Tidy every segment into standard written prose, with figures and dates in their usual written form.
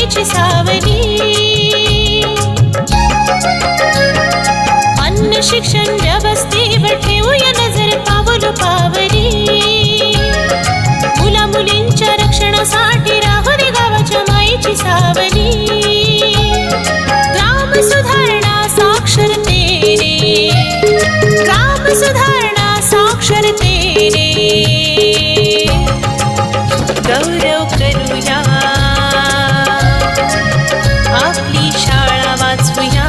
मायेची सावली. अन्न शिक्षण व्यवस्थेवर ठेवूया नजर पावलो पावली. मुला मुलींच्या रक्षणासाठी राहू दे गावाच्या मायेची सावली. ग्राम सुधारणा साक्षरतेने, ग्राम सुधारणा साक्षरतेने गौरव करूया, आपली शाळा वाचवूया,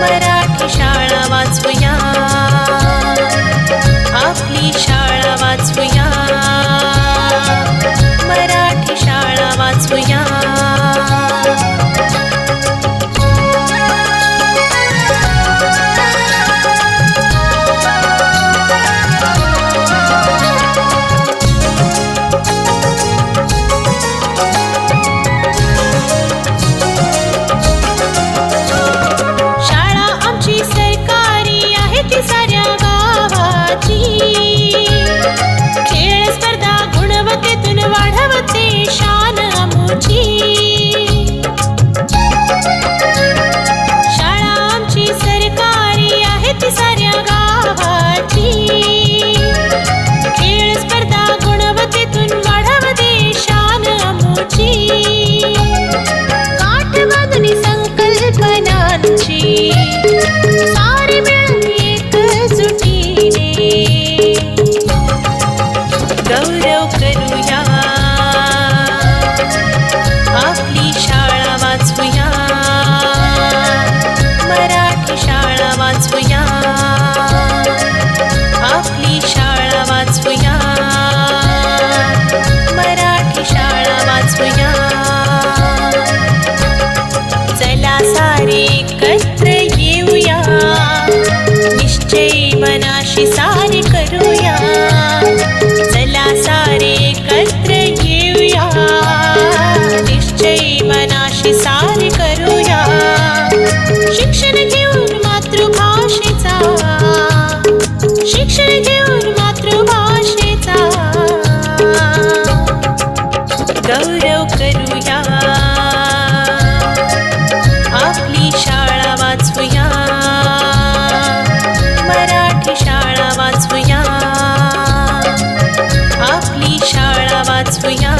मराठी शाळा वाचवूया, आपली शाळा वाचवूया, मराठी शाळा वाचवूया. साऱ्या गावाची खेळ स्पर्धा गुणवत्तेतून वाढवते शान आमची. शाळा आमची सरकारी आहे ती साऱ्या गावाची. खेळ स्पर्धा गुणवत्तेतून वाढवते शान आमची. काठ बांधणी संकल्पनांची सारी मिळून एकजुटीने गौरव करूया, आपली शाळा वाचवूया, मराठी शाळा वाचवूया, आपली शाळा वाचवूया, मराठी शाळा वाचवूया. चला सारे एकत्र येऊया, निश्चय मनाशी सारे करूया. चला सारे एकत्र येऊया, निश्चय मनाशी सारे करूया. शिक्षण घेऊन मातृभाषेचा, शिक्षण घेऊन मातृभाषेचा गौरव करूया, आपली शाळा वाचवूया, मराठी शाळा वाचवूया, आपली शाळा वाचवूया.